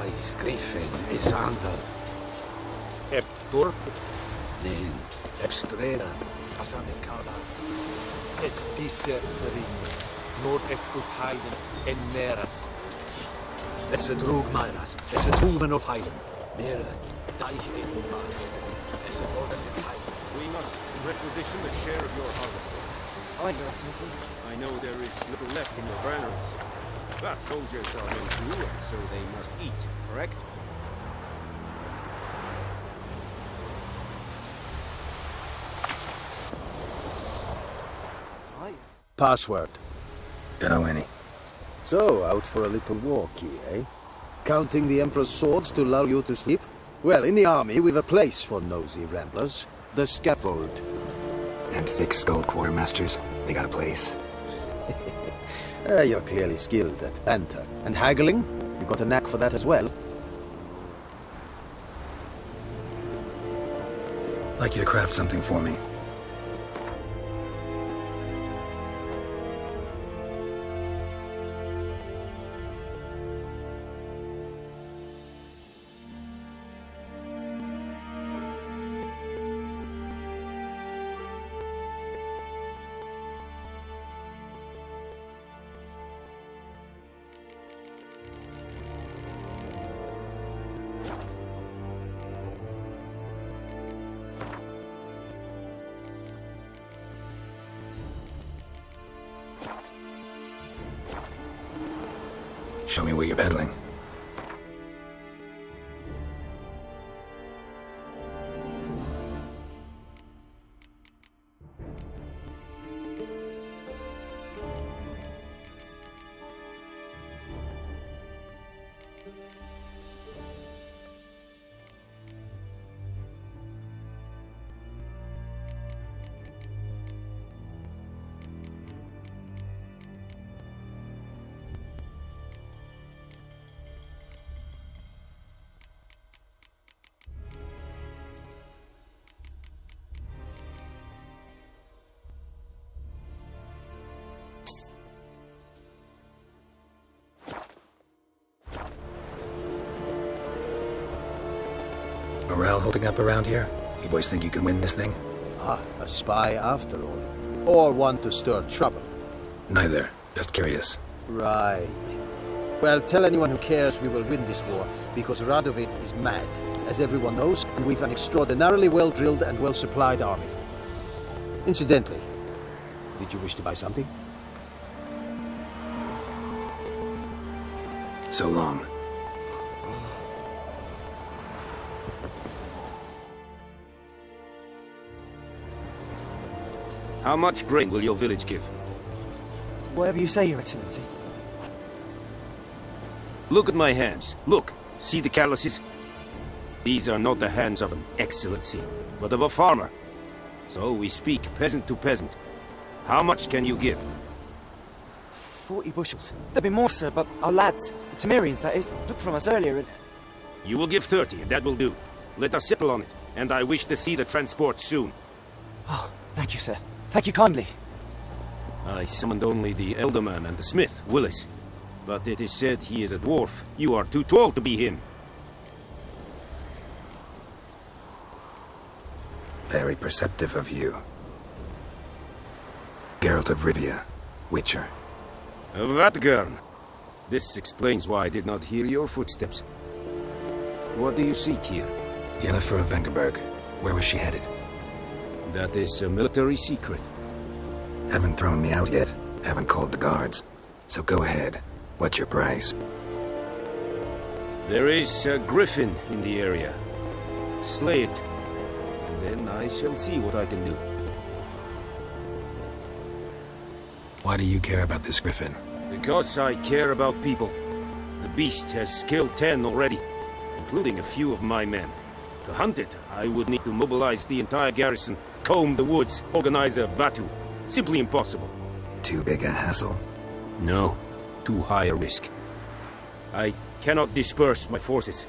Ais Griffin Isander. Eptor, Nen, Epstrera, Asanekada. es disserfering, nord est uf heiden en neras. Es drug Mairas, es Huven of Heiden. Mere, Deich Edelbar. Es Orden of Heiden. We must requisition a share of your harvest. Aye, Your Excellency. I know there is little left in your granaries. But soldiers are men too, and so they must eat, correct? Aye. Password. Don't know any. So, out for a little walk here, eh? Counting the Emperor's swords to lull you to sleep? Well, in the army, we've a place for nosy ramblers. The scaffold. And thick-skulled quartermasters, they got a place. You're clearly skilled at banter. And haggling? You got a knack for that as well? Like you to craft something for me. Show me where you're peddling. Morale holding up around here? You boys think you can win this thing? Ah, a spy after all. Or one to stir trouble. Neither. Just curious. Right. Well, tell anyone who cares we will win this war, because Radovid is mad, as everyone knows, and we've an extraordinarily well-drilled and well-supplied army. Incidentally, did you wish to buy something? So long. How much grain will your village give? Whatever you say, Your Excellency. Look at my hands. Look. See the calluses? These are not the hands of an excellency, but of a farmer. So we speak peasant to peasant. How much can you give? 40 bushels. There'll be more, sir, but our lads, the Temerians, that is, took from us earlier and... You will give 30, and that will do. Let us settle on it, and I wish to see the transport soon. Oh, thank you, sir. Thank you kindly. I summoned only the elderman and the smith, Willis. But it is said he is a dwarf. You are too tall to be him. Very perceptive of you. Geralt of Rivia, Witcher. Vatgern. This explains why I did not hear your footsteps. What do you seek here? Yennefer of Vengerberg. Where was she headed? That is a military secret. Haven't thrown me out yet. Haven't called the guards. So go ahead. What's your price? There is a griffin in the area. Slay it, and then I shall see what I can do. Why do you care about this griffin? Because I care about people. The beast has killed 10 already, including a few of my men. To hunt it, I would need to mobilize the entire garrison, comb the woods, organize a batu. Simply impossible. Too big a hassle? No, too high a risk. I cannot disperse my forces.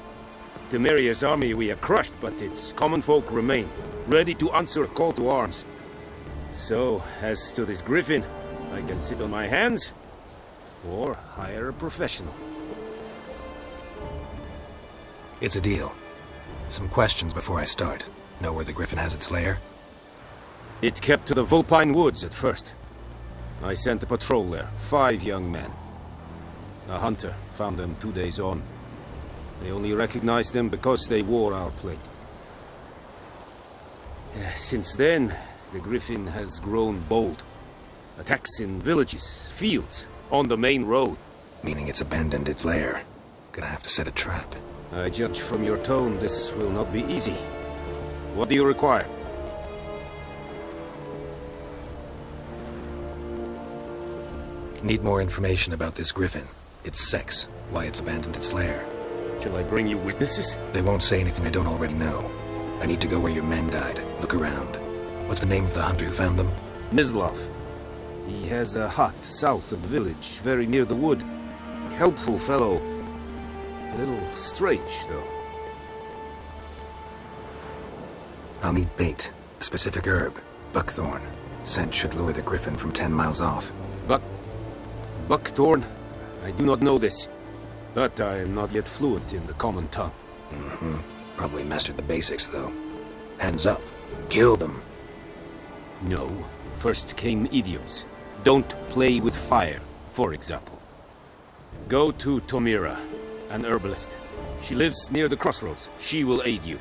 Temeria's army we have crushed, but its common folk remain, ready to answer a call to arms. So, as to this griffin, I can sit on my hands, or hire a professional. It's a deal. Some questions before I start. Know where the Griffin has its lair? It kept to the Vulpine Woods at first. I sent a patrol there, 5 young men. A hunter found them 2 days on. They only recognized them because they wore our plate. Since then, the Griffin has grown bold. Attacks in villages, fields, on the main road. Meaning it's abandoned its lair. Gonna have to set a trap. I judge from your tone this will not be easy. What do you require? Need more information about this Griffin. Its sex, why it's abandoned its lair. Shall I bring you witnesses? They won't say anything I don't already know. I need to go where your men died. Look around. What's the name of the hunter who found them? Mislav. He has a hut south of the village, very near the wood. Helpful fellow. A little strange, though. I'll need bait. A specific herb. Buckthorn. Scent should lure the Griffin from 10 miles off. Buckthorn? I do not know this. But I am not yet fluent in the common tongue. Probably mastered the basics, though. Hands up. Kill them. No. First came idioms. Don't play with fire, for example. Go to Tomira, an herbalist. She lives near the crossroads. She will aid you.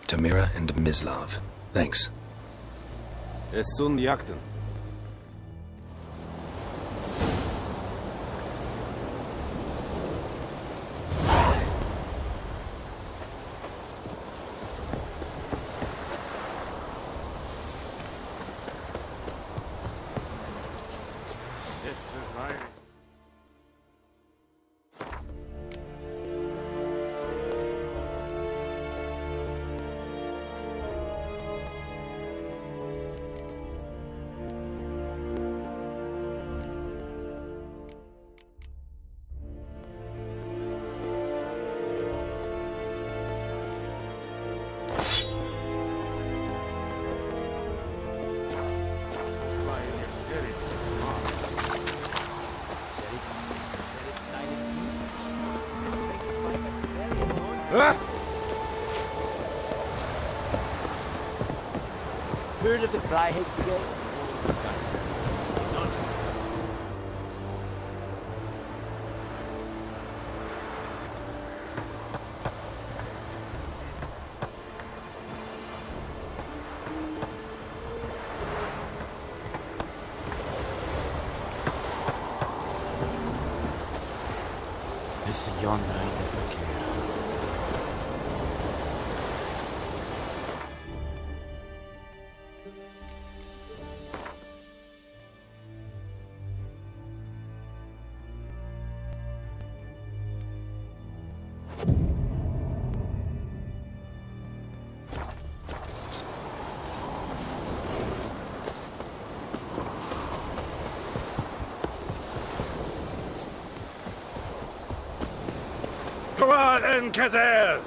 Tamira and Mislav. Thanks. Es sun jakten. Heard of the Vrijheid Brigade? This is yonder I never care. Go on, Enkazer!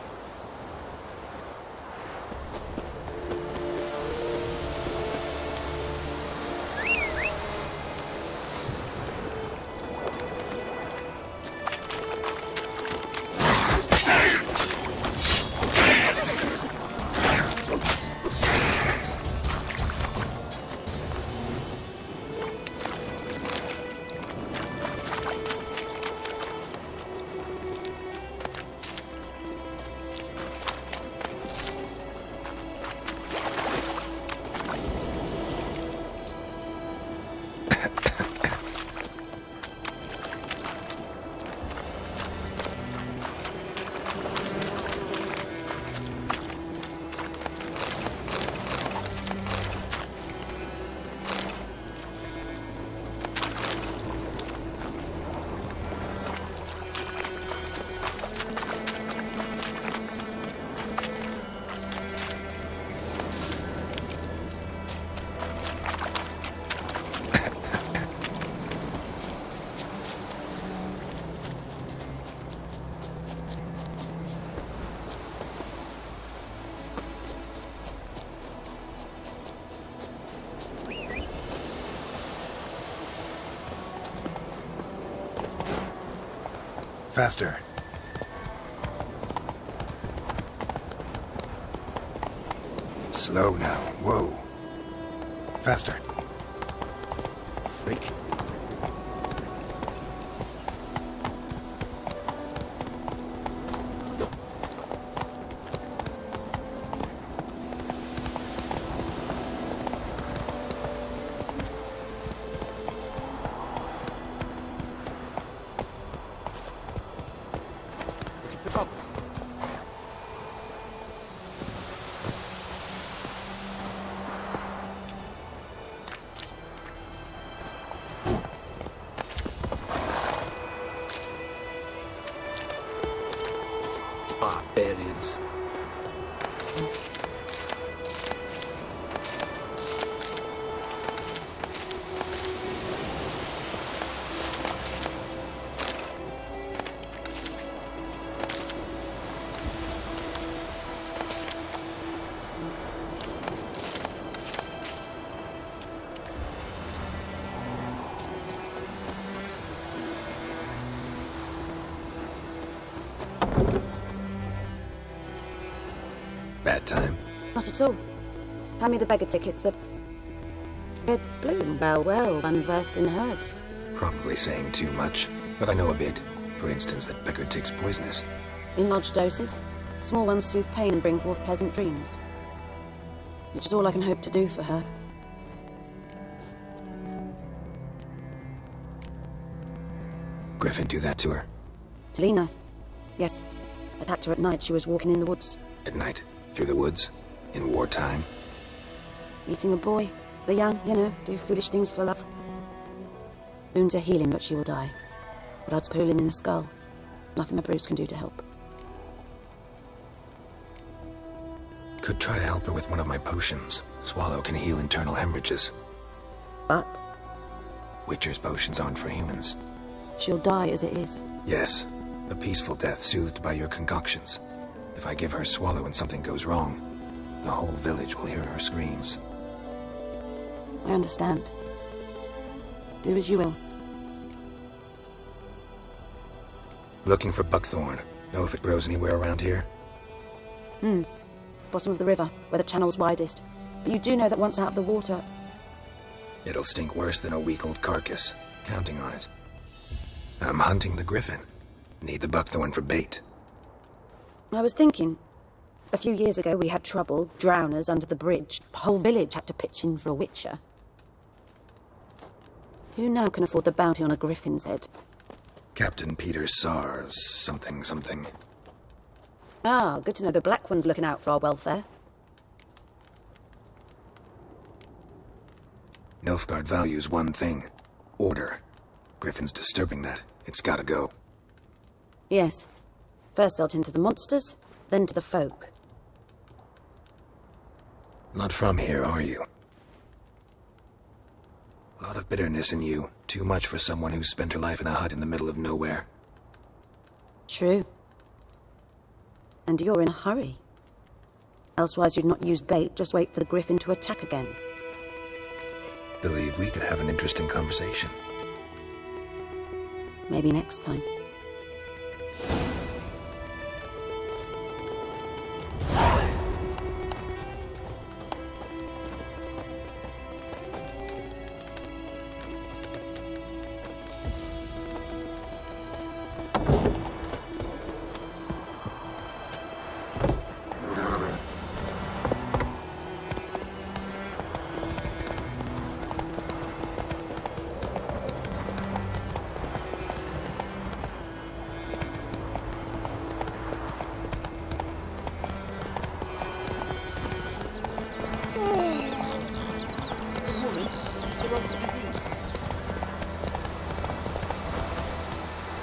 Faster. Slow now. Whoa. Faster. Freak. Barbarians. Bad time. Not at all. Hand me the beggar tickets, the red bloom. Well, one versed in herbs. Probably saying too much, but I know a bit. For instance, that beggar tick's poisonous. In large doses. Small ones soothe pain and bring forth pleasant dreams. Which is all I can hope to do for her. Griffin do that to her? Selena. Yes. Attacked her at night. She was walking in the woods. At night? Through the woods? In wartime? Meeting a boy. The young, you know, do foolish things for love. Wounds are healing, but she will die. Blood's pooling in the skull. Nothing a bruise can do to help. Could try to help her with one of my potions. Swallow can heal internal hemorrhages. But Witcher's potions aren't for humans. she'll die as it is. Yes, a peaceful death soothed by your concoctions. If I give her Swallow and something goes wrong, the whole village will hear her screams. I understand. Do as you will. Looking for buckthorn. Know if it grows anywhere around here? Bottom of the river, where the channel's widest. But you do know that once out of the water... It'll stink worse than a week-old carcass. Counting on it. I'm hunting the griffin. Need the buckthorn for bait. I was thinking... A few years ago we had trouble, drowners under the bridge. The whole village had to pitch in for a witcher. Who now can afford the bounty on a griffin's head? Captain Peter Sars, something. Ah, good to know the Black One's looking out for our welfare. Nilfgaard values one thing. Order. Griffin's disturbing that. It's gotta go. Yes. First they'll tend to the monsters, then to the folk. Not from here, are you? A lot of bitterness in you. Too much for someone who's spent her life in a hut in the middle of nowhere. True. And you're in a hurry. Elsewise you'd not use bait, just wait for the griffin to attack again. Believe we could have an interesting conversation. Maybe next time.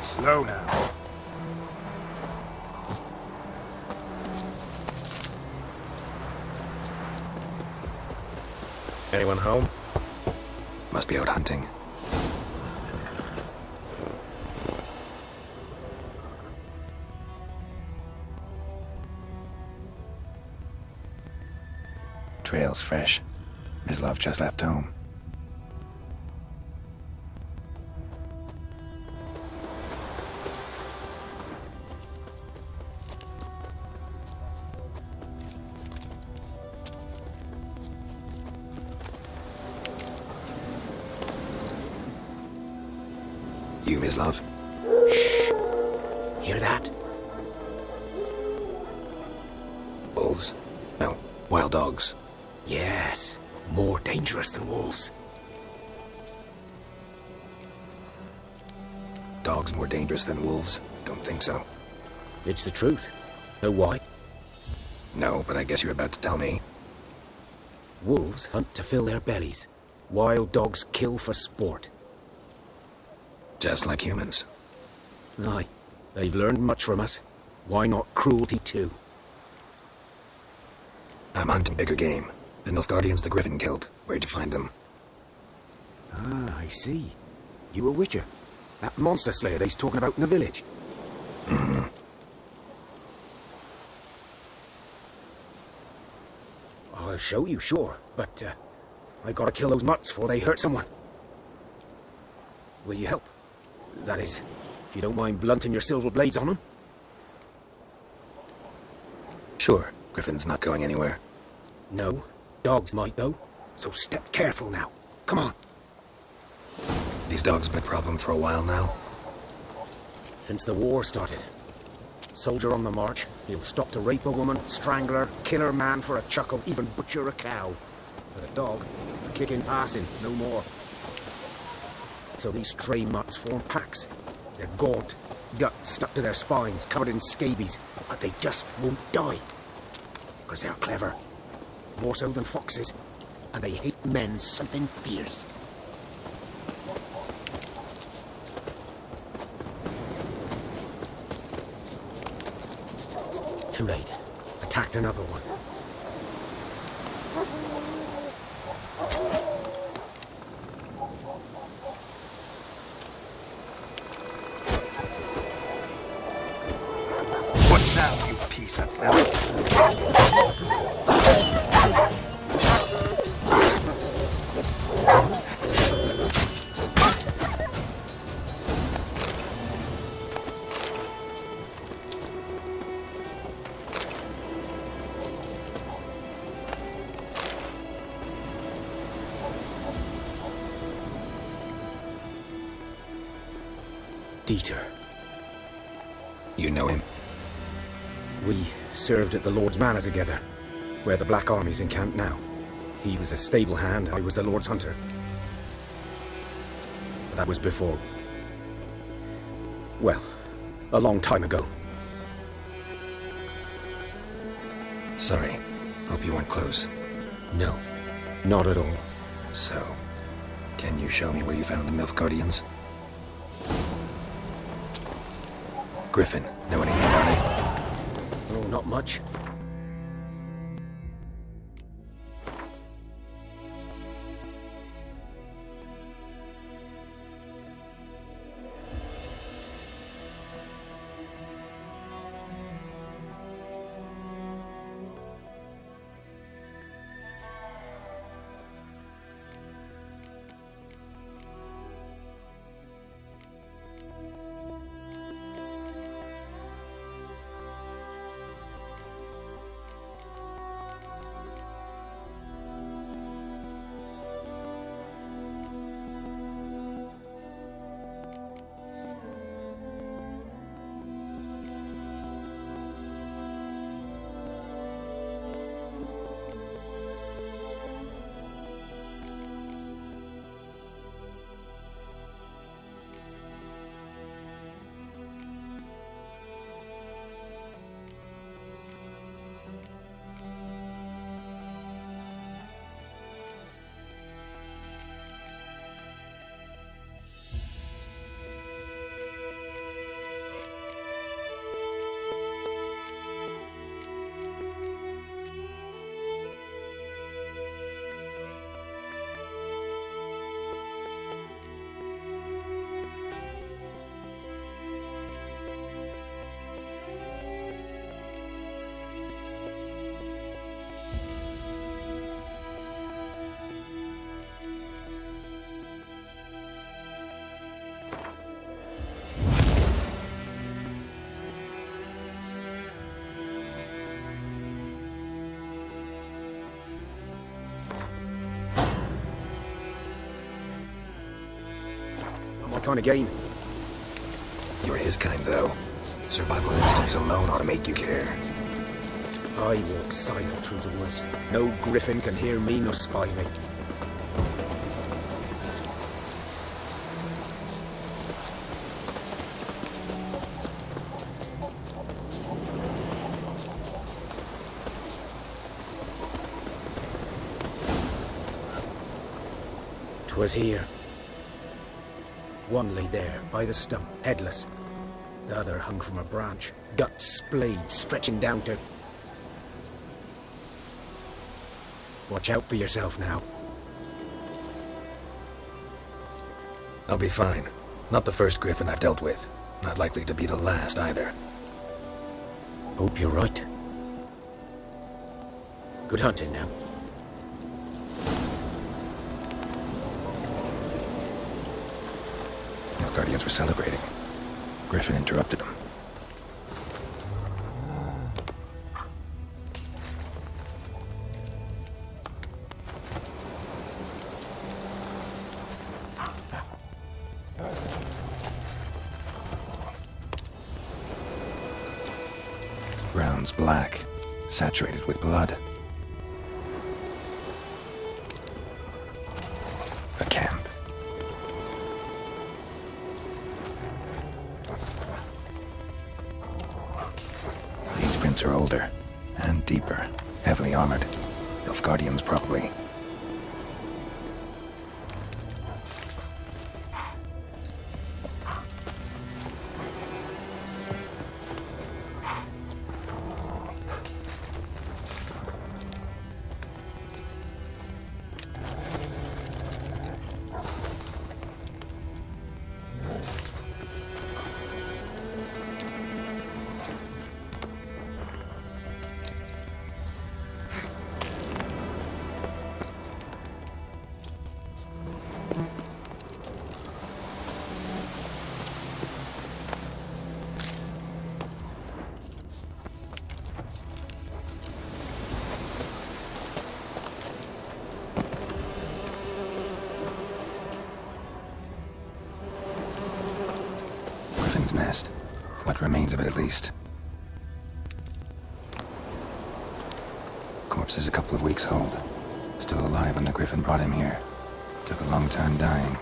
Slow now. Anyone home? Must be out hunting. Trail's fresh. His love just left home. You, Miss Love? Shh. Hear that? Wolves? No, wild dogs. Yes. More dangerous than wolves. Dogs more dangerous than wolves? Don't think so. It's the truth. Know why? No, but I guess you're about to tell me. Wolves hunt to fill their bellies. Wild dogs kill for sport. Just like humans. Aye. They've learned much from us. Why not cruelty too? I'm hunting bigger game. The Nilfgaardians the Griffin killed. Where'd you find them? Ah, I see. You a witcher. That monster slayer they's talking about in the village. Mm-hmm. I'll show you, sure. But, I gotta kill those mutts before they hurt someone. Will you help? That is, if you don't mind blunting your silver blades on them. Sure. Griffin's not going anywhere. No. Dogs might, though. So step careful now. Come on. These dogs have been a problem for a while now. Since the war started. Soldier on the march, he'll stop to rape a woman, strangle her, kill her man for a chuckle, even butcher a cow. But a dog, a kick in passing, no more. So these stray mutts form packs. They're gaunt, guts stuck to their spines, covered in scabies, but they just won't die. Because they're clever. More so than foxes. And they hate men something fierce. Too late. Attacked another one. What now, you piece of filth? Dieter. You know him? We served at the Lord's Manor together, where the Black Army's encamped now. He was a stable hand, I was the Lord's hunter. But that was before... well, a long time ago. Sorry. Hope you weren't close. No, not at all. So, can you show me where you found the Nilfgaardians? Griffin, know anything about it? Oh, not much. Not my kind of game. You're his kind, though. Survival instincts alone ought to make you care. I walk silent through the woods. No griffin can hear me nor spy me. Was here. One lay there, by the stump, headless. The other hung from a branch, gut splayed, stretching down to... Watch out for yourself now. I'll be fine. Not the first griffin I've dealt with. Not likely to be the last, either. Hope you're right. Good hunting now. Guardians were celebrating. Griffin interrupted them. Ground's black, saturated with blood. A camp. Prints are older and deeper, heavily armored. Elf Guardians, probably. Nest. What remains of it, at least. Corpse is a couple of weeks old. Still alive when the griffin brought him here. Took a long time dying.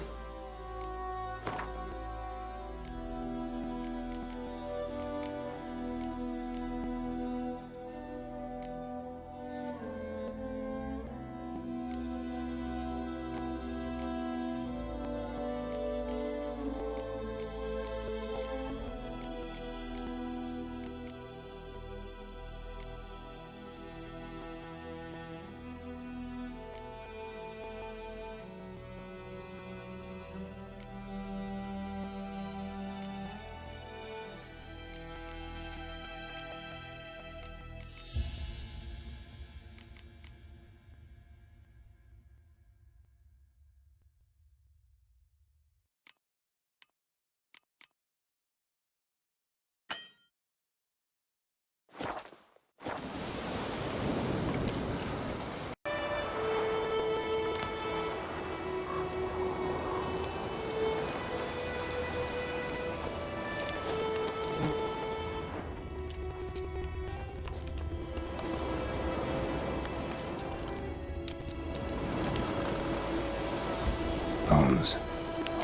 Bones.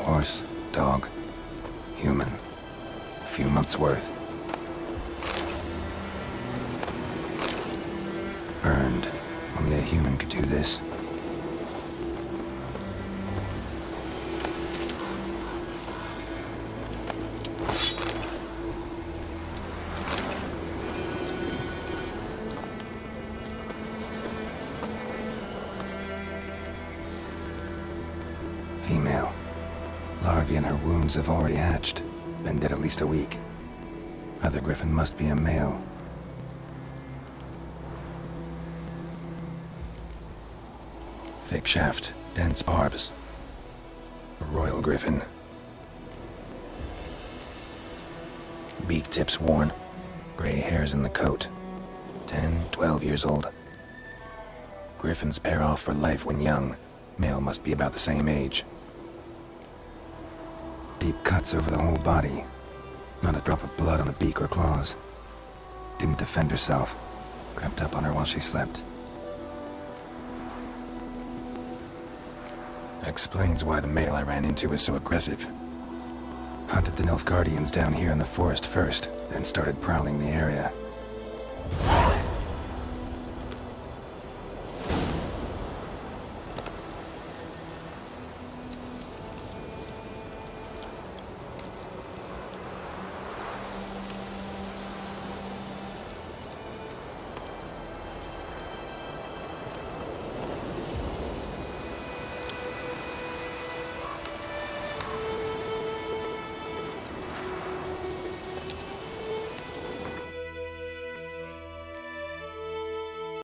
Horse, dog, human. A few months' worth. Burned. Only a human could do this. Female. Larvae in her wounds have already hatched. Been dead at least a week. Other griffin must be a male. Thick shaft, dense barbs. A royal griffin. Beak tips worn. Gray hairs in the coat. 10, 12 years old. Griffins pair off for life when young. Male must be about the same age. Deep cuts over the whole body. Not a drop of blood on the beak or claws. Didn't defend herself. Crept up on her while she slept. Explains why the male I ran into was so aggressive. Hunted the Nilfgaardians down here in the forest first, then started prowling the area.